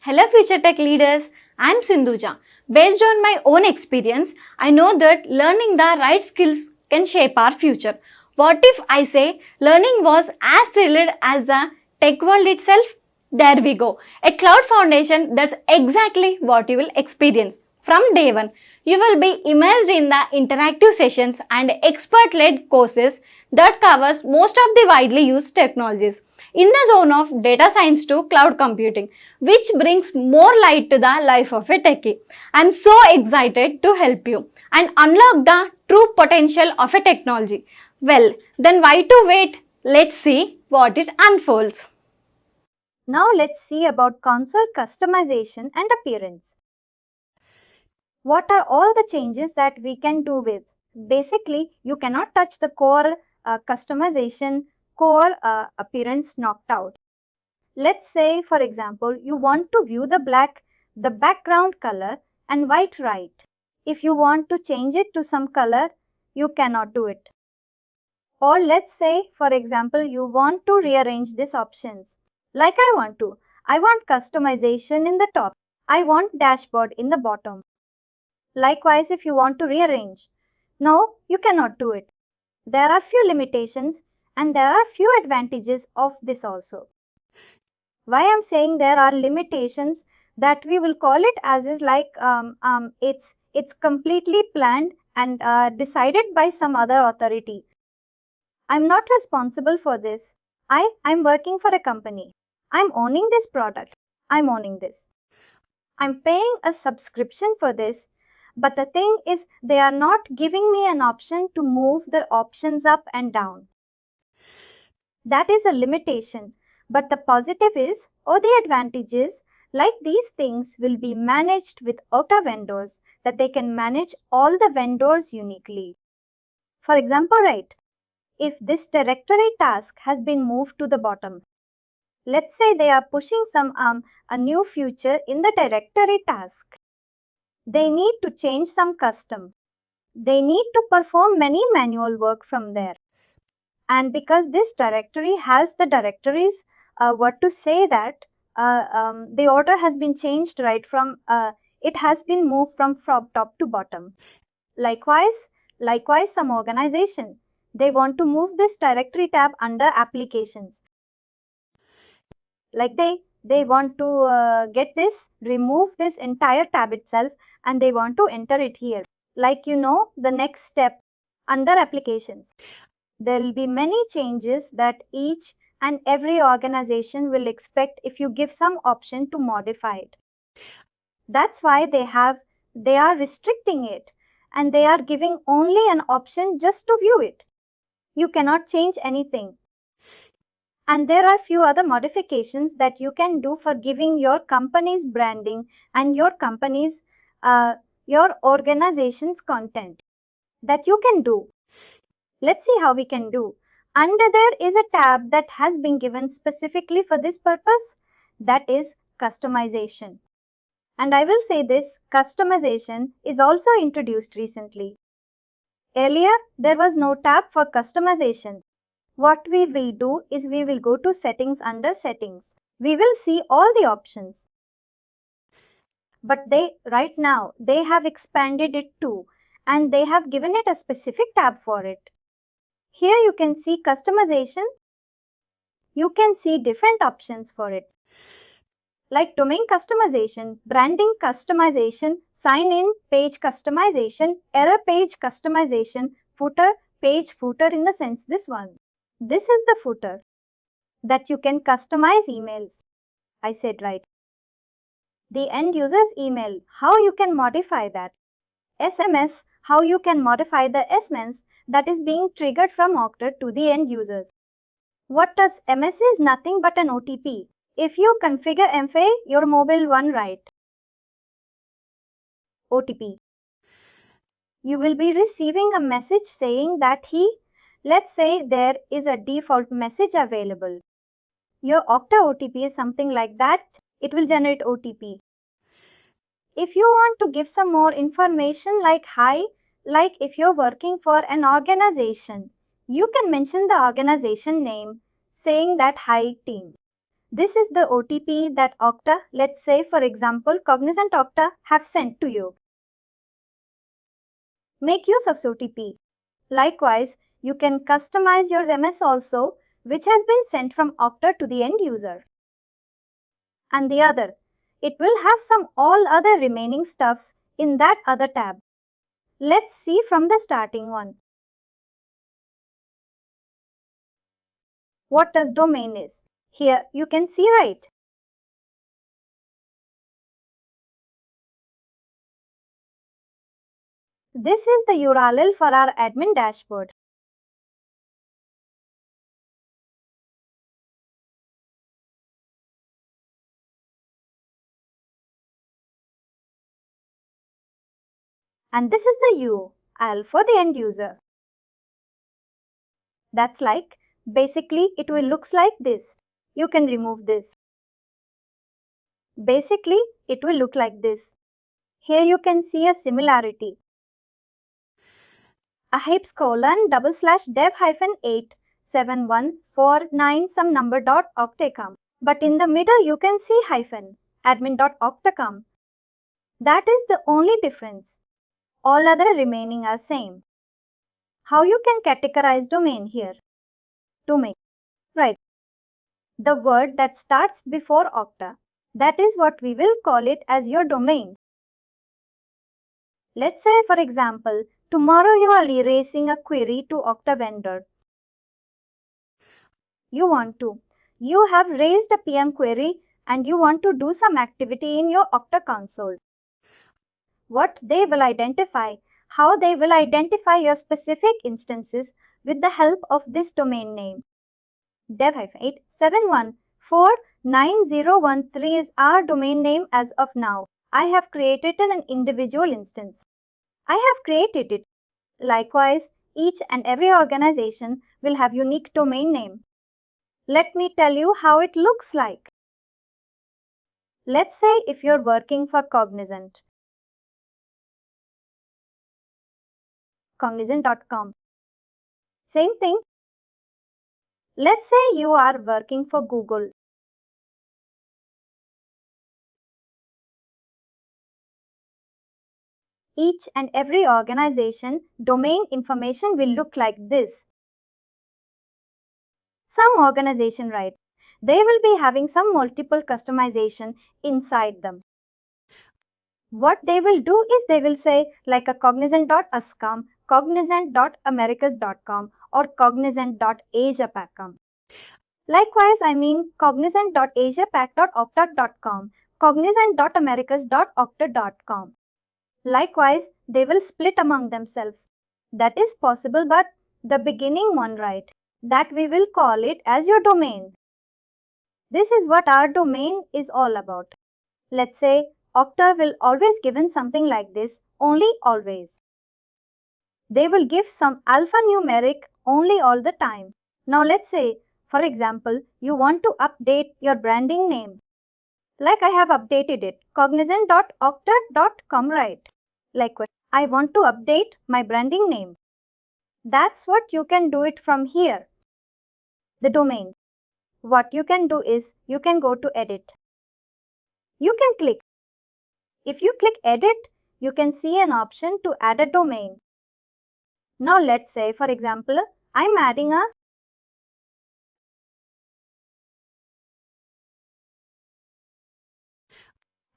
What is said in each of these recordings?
Hello future tech leaders, I am Sindhuja. Based on my own experience, I know that learning the right skills can shape our future. What if I say learning was as thrilled as the tech world itself? There we go. A cloud foundation, that's exactly what you will experience. From day one, you will be immersed in the interactive sessions and expert-led courses that covers most of the widely used technologies in the zone of data science to cloud computing, which brings more light to the life of a techie. I'm so excited to help you and unlock the true potential of a technology. Well, then why to wait? Let's see what it unfolds. Now let's see about console customization and appearance. What are all the changes that we can do with? Basically, you cannot touch the core customization, core appearance knocked out. Let's say, for example, you want to view the background color and white right. If you want to change it to some color, you cannot do it. Or let's say, for example, you want to rearrange these options. Like I want customization in the top. I want dashboard in the bottom. Likewise, if you want to rearrange. No, you cannot do it. There are few limitations and there are few advantages of this also. Why I'm saying there are limitations, that we will call it as is like it's completely planned and decided by some other authority. I'm not responsible for this. I'm working for a company. I'm owning this product. I'm owning this. I'm paying a subscription for this. But the thing is, they are not giving me an option to move the options up and down. That is a limitation. But the positive is, or the advantage is, like these things will be managed with Okta vendors, that they can manage all the vendors uniquely. For example, right, if this directory task has been moved to the bottom, let's say they are pushing a new feature in the directory task. They need to change some custom. They need to perform many manual work from there. And because this directory has the directories, what to say that the order has been changed right from, it has been moved from top to bottom. Likewise, some organization, they want to move this directory tab under applications. Like they want to remove this entire tab itself, and they want to enter it here. Like the next step under applications. There will be many changes that each and every organization will expect if you give some option to modify it. That's why they are restricting it, and they are giving only an option just to view it. You cannot change anything. And there are few other modifications that you can do for giving your company's branding and your company's, your organization's content that you can do. Let's see how we can do. Under there is a tab that has been given specifically for this purpose, that is customization. And I will say this customization is also introduced recently. Earlier, there was no tab for customization. What we will do is we will go to settings. Under settings, we will see all the options. But right now, they have expanded it too, and they have given it a specific tab for it. Here you can see customization. You can see different options for it. Like domain customization, branding customization, sign-in page customization, error page customization, page footer in the sense this one. This is the footer that you can customize emails. I said right. The end user's email, how you can modify that. SMS, how you can modify the SMS that is being triggered from Okta to the end users. What does MS is nothing but an OTP. If you configure MFA, your mobile one right. OTP. You will be receiving a message saying that let's say there is a default message available. Your Okta OTP is something like that. It will generate OTP. If you want to give some more information like hi, like if you're working for an organization, you can mention the organization name saying that hi team. This is the OTP that Okta, let's say for example, Cognizant Okta have sent to you. Make use of OTP. Likewise, you can customize your MS also, which has been sent from Okta to the end user. And the other, it will have some all other remaining stuffs in that other tab. Let's see from the starting one. What does domain is? Here you can see right. This is the URL for our admin dashboard. And this is the URL for the end user. That's like, basically it will looks like this. You can remove this. Basically, it will look like this. Here you can see a similarity. A hypes colon /dev-87149 some number dot octacom. But in the middle you can see hyphen admin.octacom. That is the only difference. All other remaining are same. How you can categorize domain here? Domain. Right. The word that starts before Okta. That is what we will call it as your domain. Let's say for example, tomorrow you are erasing a query to Okta vendor. You have raised a PM query and you want to do some activity in your Okta Console. What they will identify, how they will identify your specific instances with the help of this domain name. dev-8714913 is our domain name as of now. I have created an individual instance. I have created it. Likewise, each and every organization will have unique domain name. Let me tell you how it looks like. Let's say if you're working for Cognizant. Cognizant.com. Same thing. Let's say you are working for Google. Each and every organization domain information will look like this. Some organization, right, they will be having some multiple customization inside them. What they will do is they will say like a cognizant.uscom, cognizant.americas.com or cognizant.asiapac.com. Likewise, I mean cognizant.asiapac.okta.com, cognizant.americas.okta.com. Likewise, they will split among themselves. That is possible, but the beginning one, right, that we will call it as your domain. This is what our domain is all about. Let's say Okta will always given something like this, only always. They will give some alphanumeric only all the time. Now let's say, for example, you want to update your branding name. Like I have updated it, cognizant.okta.com, right? Likewise, I want to update my branding name. That's what you can do it from here. The domain. What you can do is, you can go to edit. You can click. If you click edit, you can see an option to add a domain. Now let's say, for example, I'm adding a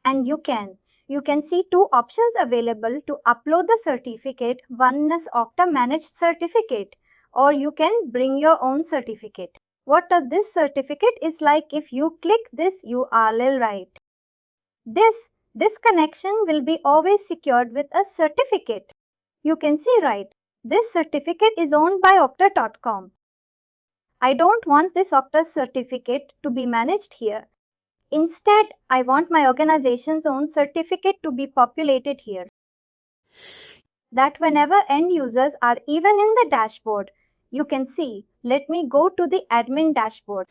and you can see two options available to upload the certificate. One is Okta managed certificate, or you can bring your own certificate. What does this certificate is like? If you click this URL, right, this connection will be always secured with a certificate. You can see, right, this certificate is owned by Okta.com. I don't want this Okta certificate to be managed here. Instead, I want my organization's own certificate to be populated here. That whenever end users are even in the dashboard, you can see. Let me go to the admin dashboard.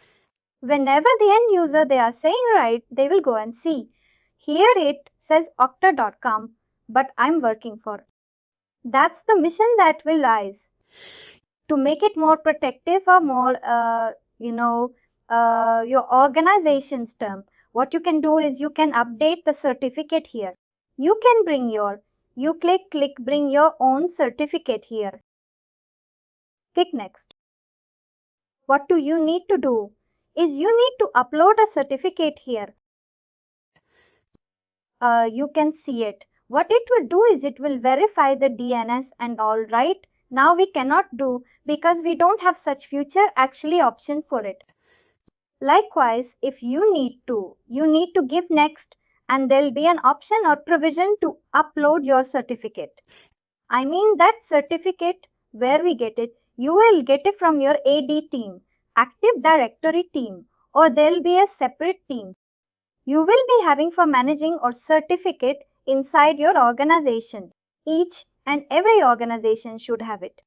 Whenever the end user they are saying right, they will go and see. Here it says Okta.com, but I'm working for. That's the mission that will rise. To make it more protective or more, your organization's term. What you can do is you can update the certificate here. You can click bring your own certificate here. Click next. What do you need to do is you need to upload a certificate here. You can see it. What it will do is it will verify the DNS and all, right? Now we cannot do because we don't have such future actually option for it. Likewise, if you need to give next and there'll be an option or provision to upload your certificate. I mean that certificate where we get it, you will get it from your AD team, Active Directory team, or there'll be a separate team you will be having for managing or certificate inside your organization. Each and every organization should have it.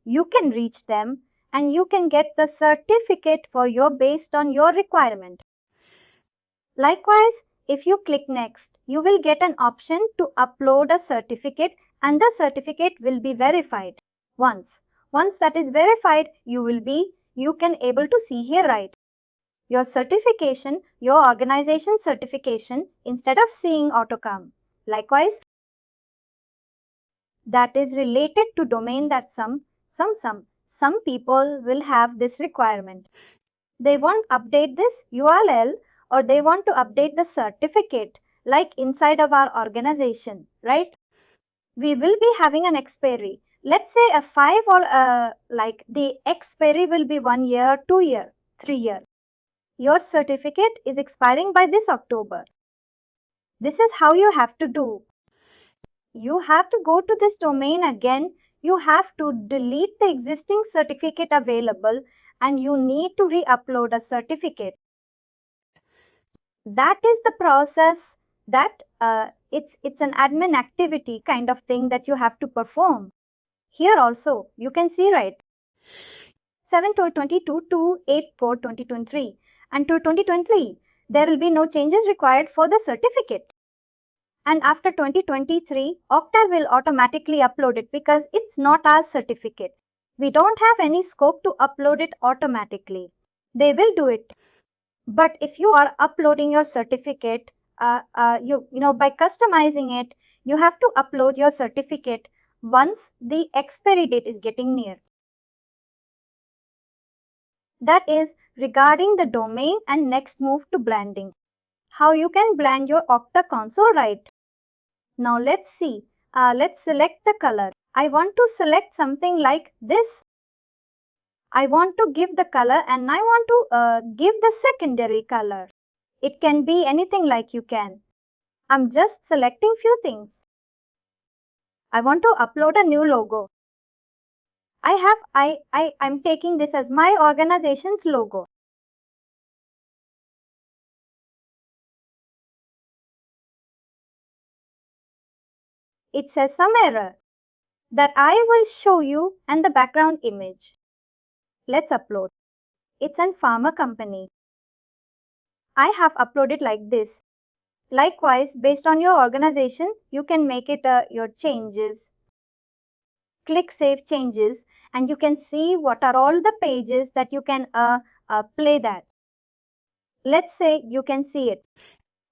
You can reach them and you can get the certificate for your based on your requirement. Likewise, if you click next, you will get an option to upload a certificate and the certificate will be verified. Once that is verified, you can able to see here, right? Your certification, your organization certification instead of seeing AutoCom. Likewise, that is related to domain that some people will have this requirement. They want update this URL or they want to update the certificate like inside of our organization, right? We will be having an expiry. Let's say a 5 or like the expiry will be 1 year, 2 year, 3 year. Your certificate is expiring by this October. This is how you have to do. You have to go to this domain again. You have to delete the existing certificate available and you need to re-upload a certificate. That is the process that it's an admin activity kind of thing that you have to perform. Here also, you can see, right? 7/22 to 8/4/2023 and to 2023, there will be no changes required for the certificate. And after 2023, Okta will automatically upload it because it's not our certificate. We don't have any scope to upload it automatically. They will do it. But if you are uploading your certificate, by customizing it, you have to upload your certificate once the expiry date is getting near. That is regarding the domain and next move to branding. How you can brand your Okta Console, right? Now let's see. Let's select the color. I want to select something like this. I want to give the color and I want to give the secondary color. It can be anything like you can. I'm just selecting few things. I want to upload a new logo. I'm taking this as my organization's logo. It says some error that I will show you and the background image. Let's upload. It's a pharma company. I have uploaded like this. Likewise, based on your organization, you can make it your changes. Click Save Changes and you can see what are all the pages that you can play that. Let's say you can see it.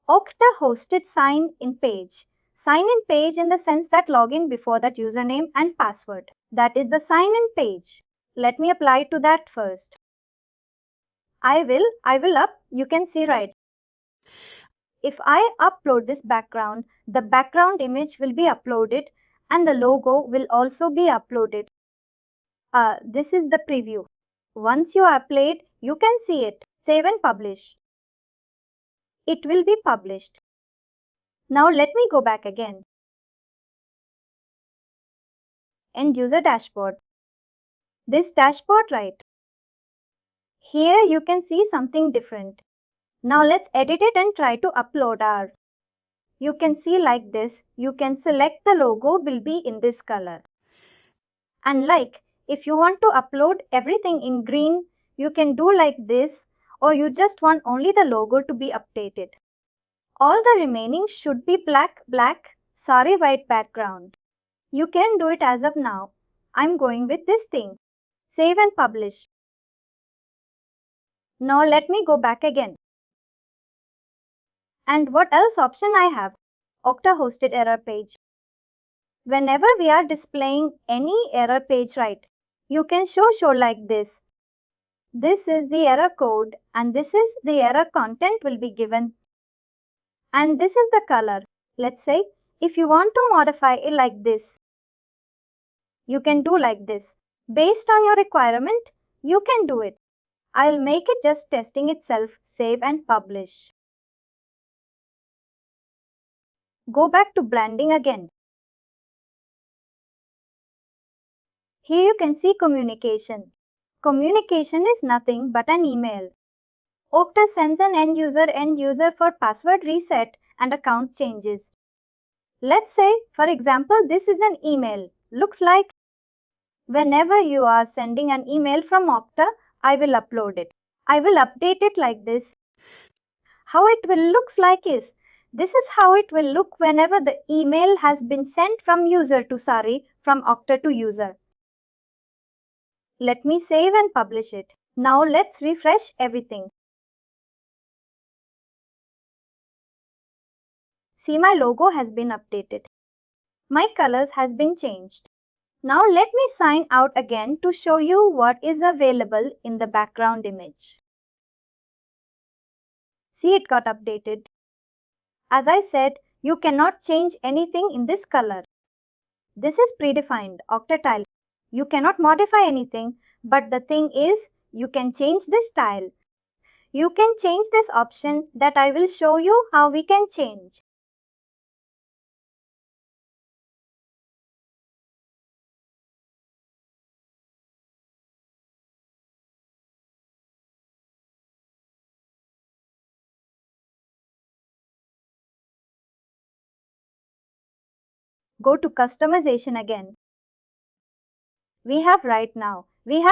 Okta hosted sign-in page. Sign-in page in the sense that login before that username and password. That is the sign-in page. Let me apply to that first. I will up, you can see, right? If I upload this background, the background image will be uploaded and the logo will also be uploaded. This is the preview. Once you are played, you can see it. Save and publish. It will be published. Now let me go back again. End user dashboard. This dashboard, right? Here you can see something different. Now let's edit it and try to upload our. You can see like this. You can select the logo will be in this color. And like if you want to upload everything in green, you can do like this, or you just want only the logo to be updated. All the remaining should be black, sorry, white background. You can do it as of now. I'm going with this thing. Save and publish. Now let me go back again. And what else option I have? Okta hosted error page. Whenever we are displaying any error page, right, you can show like this. This is the error code and this is the error content will be given. And this is the color. Let's say if you want to modify it like this, you can do like this. Based on your requirement, you can do it. I'll make it just testing itself, save and publish. Go back to branding again. Here you can see communication. Communication is nothing but an email. Okta sends an end user for password reset and account changes. Let's say, for example, this is an email. Looks like whenever you are sending an email from Okta, I will upload it. I will update it like this. How it will looks like is, this is how it will look whenever the email has been sent from user to from Okta to user. Let me save and publish it. Now let's refresh everything. See, my logo has been updated. My colors has been changed. Now let me sign out again to show you what is available in the background image. See, it got updated. As I said, you cannot change anything in this color. This is predefined Okta tile. You cannot modify anything, but the thing is, you can change this style. You can change this option that I will show you how we can change. Go to customization again. We have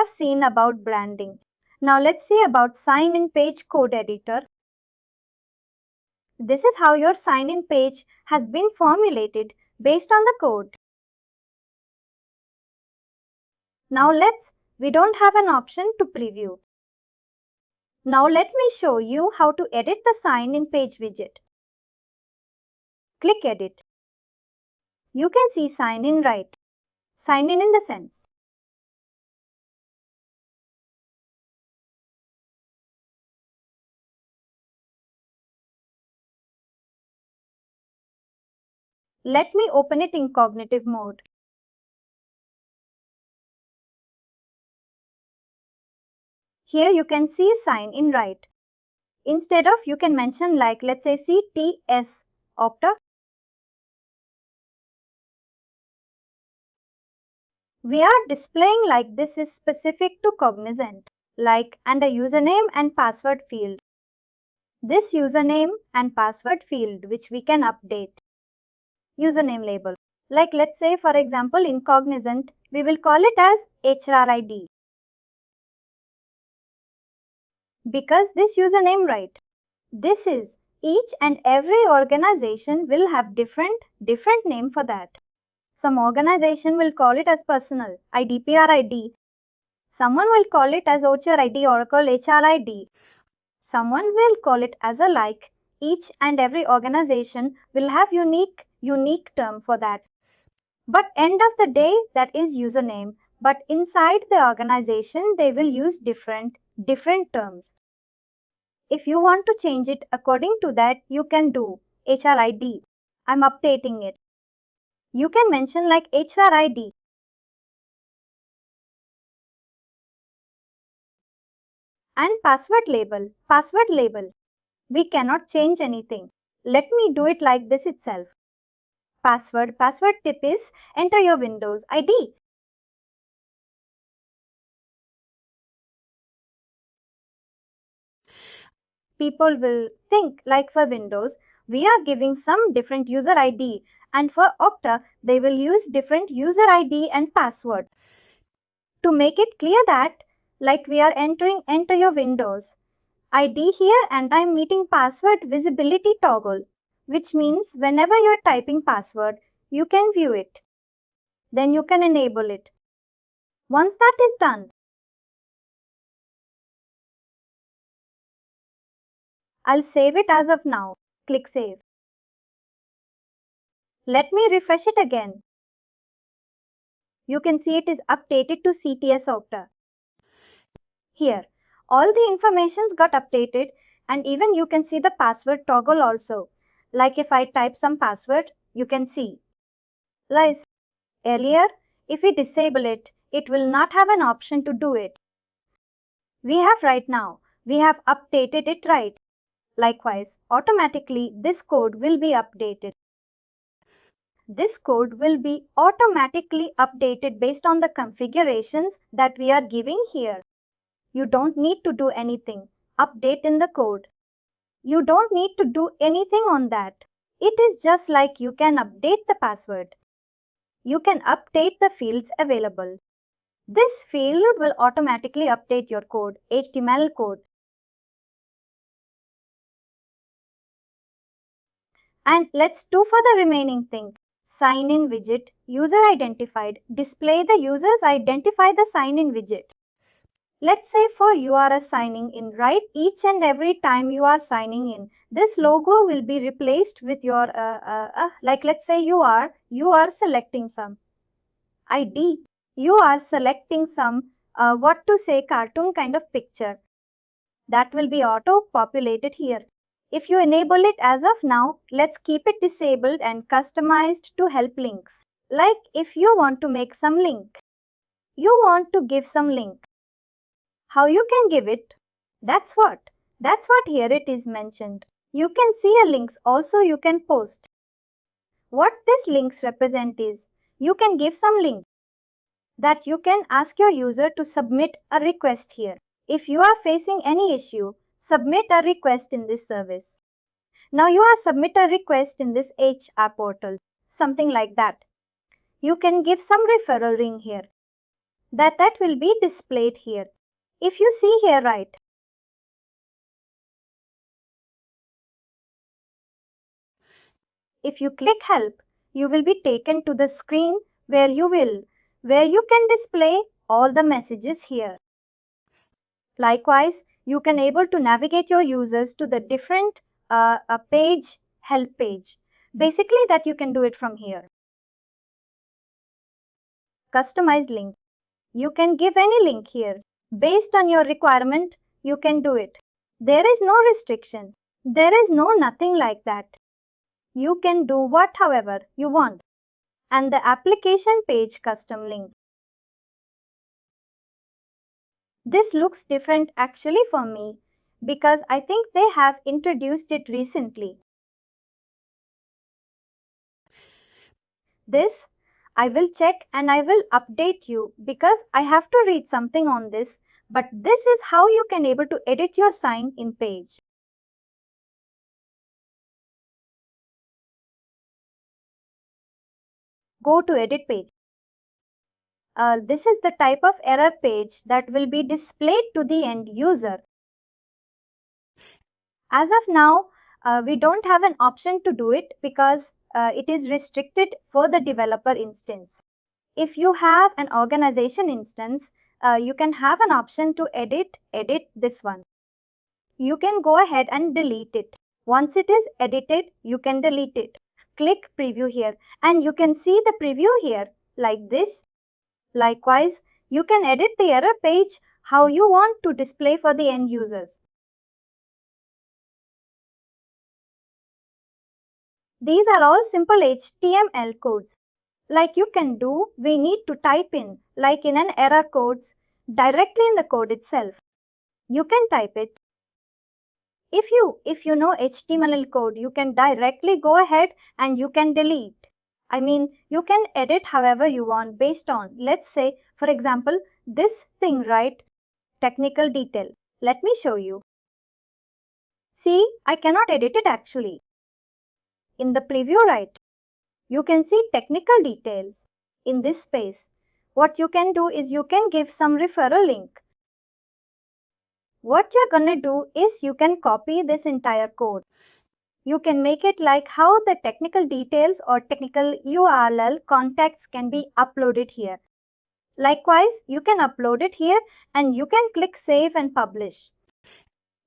seen about branding. Now let's see about sign-in page code editor. This is how your sign-in page has been formulated based on the code. Now we don't have an option to preview. Now let me show you how to edit the sign-in page widget. Click Edit. You can see sign in right. Sign in the sense. Let me open it in cognitive mode. Here you can see sign in right. Instead of you can mention like let's say CTS Okta. We are displaying like this is specific to Cognizant, like and a username and password field. This username and password field which we can update. Username label. Like let's say for example in Cognizant, we will call it as HRID. Because this username right. This is each and every organization will have different name for that. Some organization will call it as personal IDPR ID. Someone will call it as OCHR ID Oracle HRID. Someone will call it as a like. Each and every organization will have unique term for that. But end of the day that is username. But inside the organization they will use different terms. If you want to change it according to that, you can do HRID. I'm updating it. You can mention like HRID. And password label. We cannot change anything. Let me do it like this itself. Password tip is enter your Windows ID. People will think like for Windows, we are giving some different user ID and for Okta, they will use different user ID and password. To make it clear that like we are enter your Windows ID here and I'm meeting password visibility toggle, which means whenever you're typing password, you can view it. Then you can enable it. Once that is done, I'll save it as of now. Click Save. Let me refresh it again. You can see it is updated to CTS Okta. Here, all the informations got updated, and even you can see the password toggle also. Like if I type some password, you can see. Like earlier, if we disable it, it will not have an option to do it. We have right now. We have updated it right. Likewise, automatically this code will be updated. This code will be automatically updated based on the configurations that we are giving here. You don't need to do anything. Update in the code. You don't need to do anything on that. It is just like you can update the password. You can update the fields available. This field will automatically update your code, HTML code. And let's do for the remaining thing. Sign in widget, user identified, display the users identify the sign in widget. Let's say for you are signing in, right? Each and every time you are signing in, this logo will be replaced with your, like let's say you are selecting some ID. You are selecting some, what to say, cartoon kind of picture. That will be auto-populated here. If you enable it as of now, let's keep it disabled and customized to help links. Like if you want to make some link, you want to give some link. How you can give it? That's what here it is mentioned. You can see a links also you can post. What this links represent is, you can give some link that you can ask your user to submit a request here. If you are facing any issue, submit a request in this service. Now you are submit a request in this HR portal, something like that. You can give some referral link here. That will be displayed here. If you see here right, if you click help, you will be taken to the screen where you can display all the messages here. Likewise, you can able to navigate your users to the different page, help page. Basically that you can do it from here. Customized link. You can give any link here. Based on your requirement, you can do it. There is no restriction. There is no nothing like that. You can do what however you want. And the application page custom link. This looks different actually for me because I think they have introduced it recently. This I will check and I will update you because I have to read something on this, but this is how you can able to edit your sign in page. Go to edit page. This is the type of error page that will be displayed to the end user. As of now, we don't have an option to do it because it is restricted for the developer instance. If you have an organization instance, you can have an option to edit this one. You can go ahead and delete it. Once it is edited, you can delete it. Click preview here and you can see the preview here like this. Likewise, you can edit the error page how you want to display for the end users. These are all simple HTML codes. Like you can do, we need to type in, like in an error codes, directly in the code itself. You can type it. If you know HTML code, you can directly go ahead and you can delete. I mean, you can edit however you want based on, let's say, for example, this thing, right? Technical detail. Let me show you. See, I cannot edit it actually. In the preview, right? You can see technical details in this space. What you can do is you can give some referral link. What you're gonna do is you can copy this entire code. You can make it like how the technical details or technical URL contacts can be uploaded here. Likewise, you can upload it here and you can click save and publish.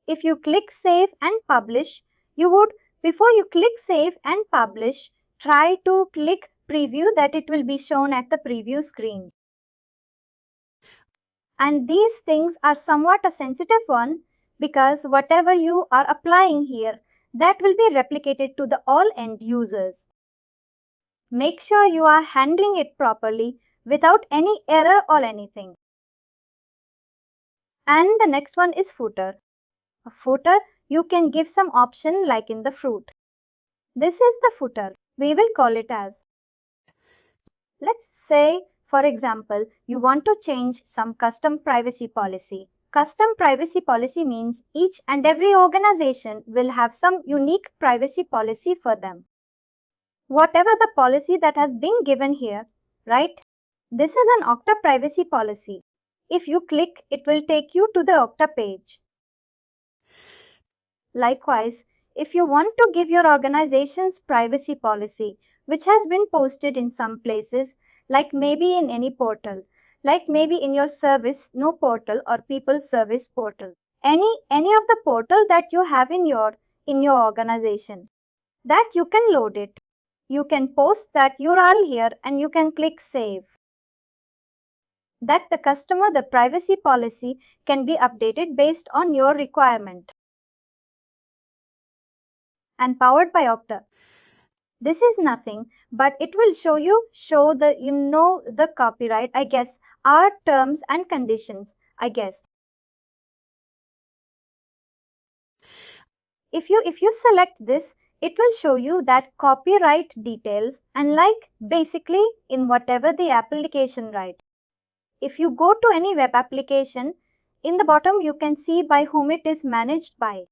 If you click save and publish, you would, before you click save and publish, try to click preview that it will be shown at the preview screen. And these things are somewhat a sensitive one because whatever you are applying here, that will be replicated to the all end users. Make sure you are handling it properly without any error or anything. And the next one is footer. A footer, you can give some option like in the fruit. This is the footer. We will call it as. Let's say, for example, you want to change some custom privacy policy. Custom privacy policy means each and every organization will have some unique privacy policy for them. Whatever the policy that has been given here, right? This is an Okta privacy policy. If you click, it will take you to the Okta page. Likewise, if you want to give your organization's privacy policy, which has been posted in some places, like maybe in any portal, like maybe in your service no portal or people service portal, any of the portal that you have in your organization, that you can load it. You can post that URL here and you can click save. That the customer, the privacy policy can be updated based on your requirement. And powered by Okta. This is nothing, but it will show the, the copyright, I guess, our terms and conditions, I guess. If you select this, it will show you that copyright details and like basically in whatever the application, right? If you go to any web application, in the bottom you can see by whom it is managed by.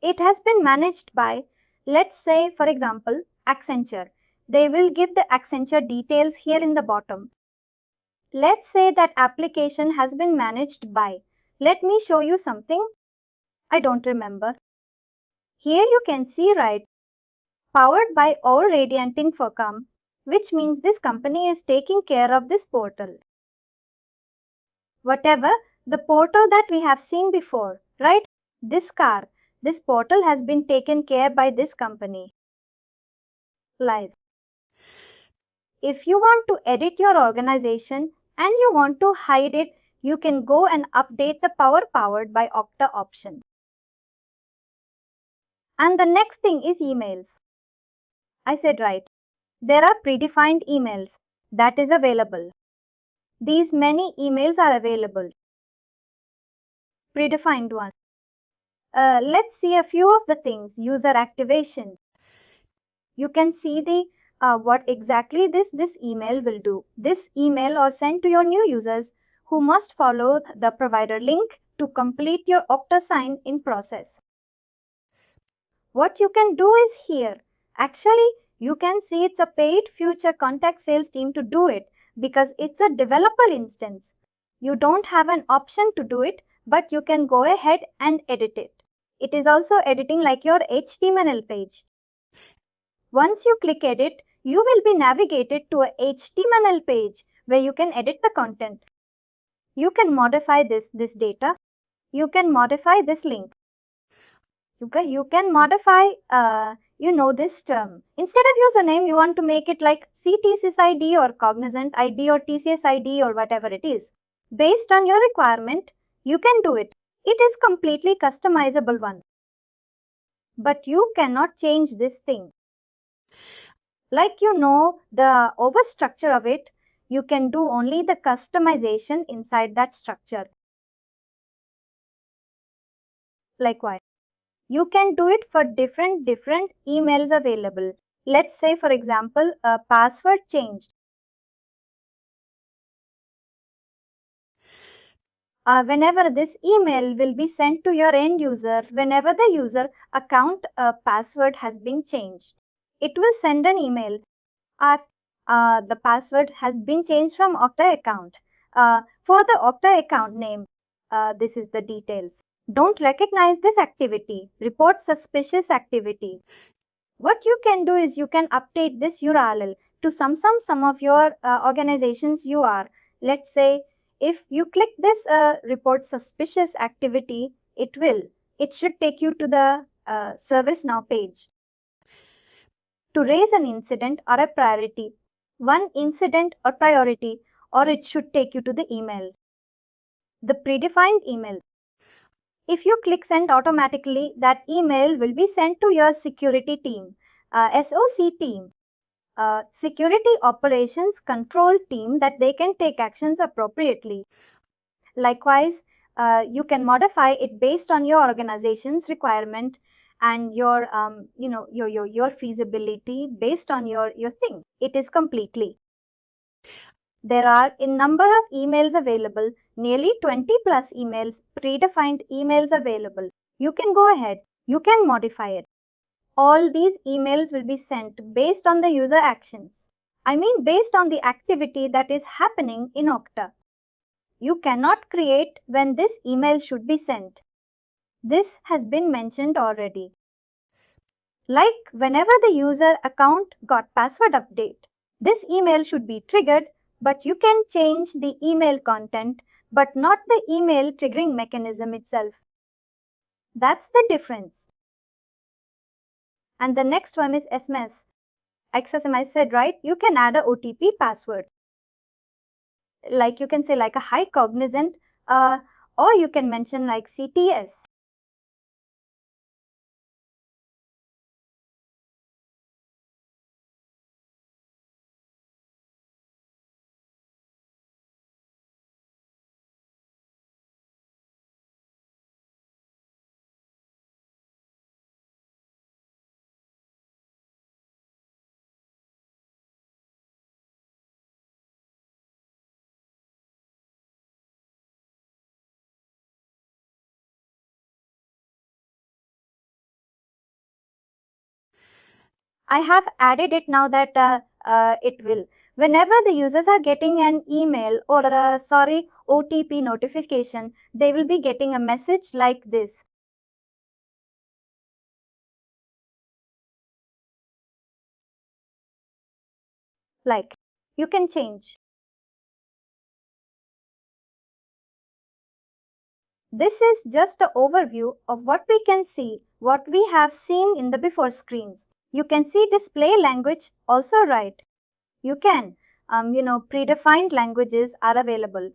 It has been managed by, let's say, for example, Accenture. They will give the Accenture details here in the bottom. Let's say that application has been managed by. Let me show you something. I don't remember. Here you can see, right, powered by our Radiant Infocom, which means this company is taking care of this portal. Whatever the portal that we have seen before, right? This car. This portal has been taken care by this company. Live. If you want to edit your organization and you want to hide it, you can go and update the powered by Okta option. And the next thing is emails. I said right. There are predefined emails that is available. These many emails are available. Predefined one. Let's see a few of the things. User activation. You can see the what exactly this email will do. This email or sent to your new users who must follow the provider link to complete your Okta sign in process. What you can do is here. Actually, you can see it's a paid future contact sales team to do it because it's a developer instance. You don't have an option to do it, but you can go ahead and edit it. It is also editing like your HTML page. Once you click edit, you will be navigated to a HTML page where you can edit the content. You can modify this data. You can modify this link. You can modify, this term. Instead of username, you want to make it like CTSys ID or Cognizant ID or TCS ID or whatever it is. Based on your requirement, you can do it. It is completely customizable one. But you cannot change this thing. Like the overstructure of it, you can do only the customization inside that structure. Likewise, you can do it for different emails available. Let's say, for example, a password changed. Whenever this email will be sent to your end user, whenever the user account password has been changed, it will send an email. The password has been changed from Okta account. For the Okta account name, this is the details. Don't recognize this activity. Report suspicious activity. What you can do is you can update this URL to some of your organizations you are. Let's say If you click this report suspicious activity, it should take you to the ServiceNow page. To raise an incident or a priority, one incident or priority, or it should take you to the email. The predefined email. If you click send automatically, that email will be sent to your security team, SOC team, security operations control team, that they can take actions appropriately. Likewise, you can modify it based on your organization's requirement and your your feasibility based on your thing. It is completely. There are a number of emails available, nearly 20 plus emails, predefined emails available. You can go ahead, you can modify it. All these emails will be sent based on the user actions. I mean based on the activity that is happening in Okta. You cannot create when this email should be sent. This has been mentioned already. Like whenever the user account got password update, this email should be triggered, but you can change the email content, but not the email triggering mechanism itself. That's the difference. And the next one is SMS. XSMS said, right? You can add a OTP password. Like you can say like a high cognizant, or you can mention like CTS. I have added it now that it will. Whenever the users are getting an email or a OTP notification, they will be getting a message like this. Like, you can change. This is just an overview of what we can see, what we have seen in the before screens. You can see display language also, right? You can, predefined languages are available.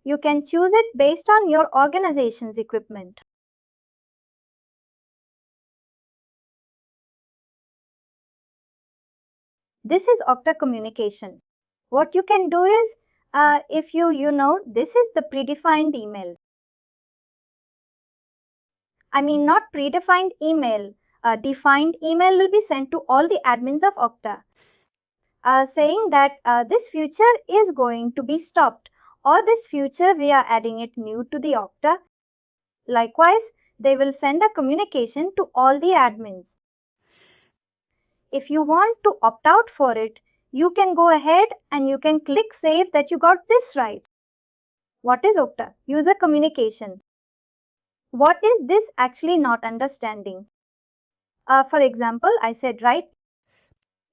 You can choose it based on your organization's equipment. This is Okta Communication. What you can do is, if this is the predefined email. I mean, not predefined email. Defined email will be sent to all the admins of Okta, saying that this feature is going to be stopped, or this feature we are adding it new to the Okta. Likewise, they will send a communication to all the admins. If you want to opt out for it, you can go ahead and you can click save that you got this right. What is Okta? User communication. What is this actually not understanding? For example, I said, right,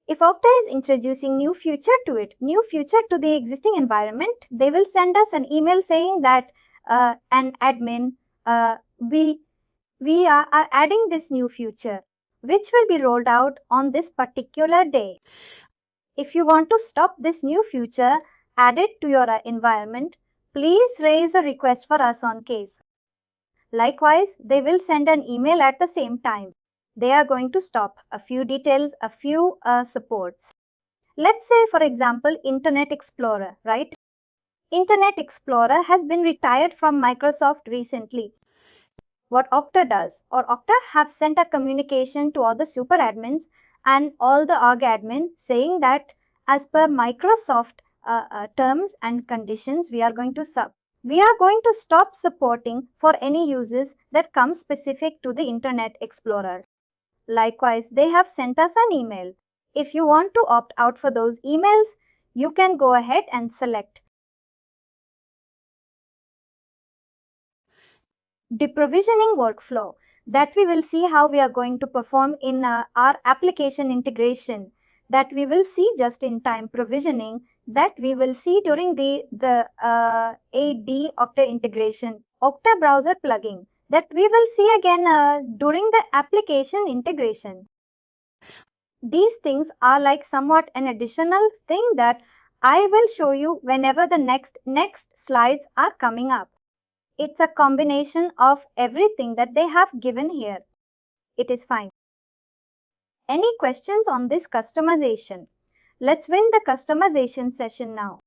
if Okta is introducing new feature to the existing environment, they will send us an email saying that an admin, we are adding this new feature, which will be rolled out on this particular day. If you want to stop this new feature added to your environment, please raise a request for us on case. Likewise, they will send an email at the same time. They are going to stop a few details, a few supports. Let's say, for example, Internet Explorer, right? Internet Explorer has been retired from Microsoft recently. What Okta does, or Okta have sent a communication to all the super admins and all the org admin saying that as per Microsoft terms and conditions, we are going to stop supporting for any uses that come specific to the Internet Explorer. Likewise, they have sent us an email. If you want to opt out for those emails, you can go ahead and select deprovisioning workflow, that we will see how we are going to perform in our application integration, that we will see just-in-time provisioning that we will see during the AD Okta integration, Okta browser plugin, that we will see again during the application integration. These things are like somewhat an additional thing that I will show you whenever the next slides are coming up. It's a combination of everything that they have given here. It is fine. Any questions on this customization? Let's win the customization session now.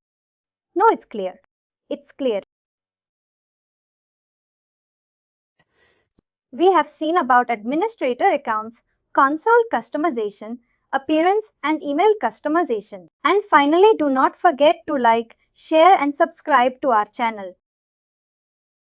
No, it's clear. It's clear. We have seen about administrator accounts, console customization, appearance and email customization. And finally, do not forget to like, share and subscribe to our channel.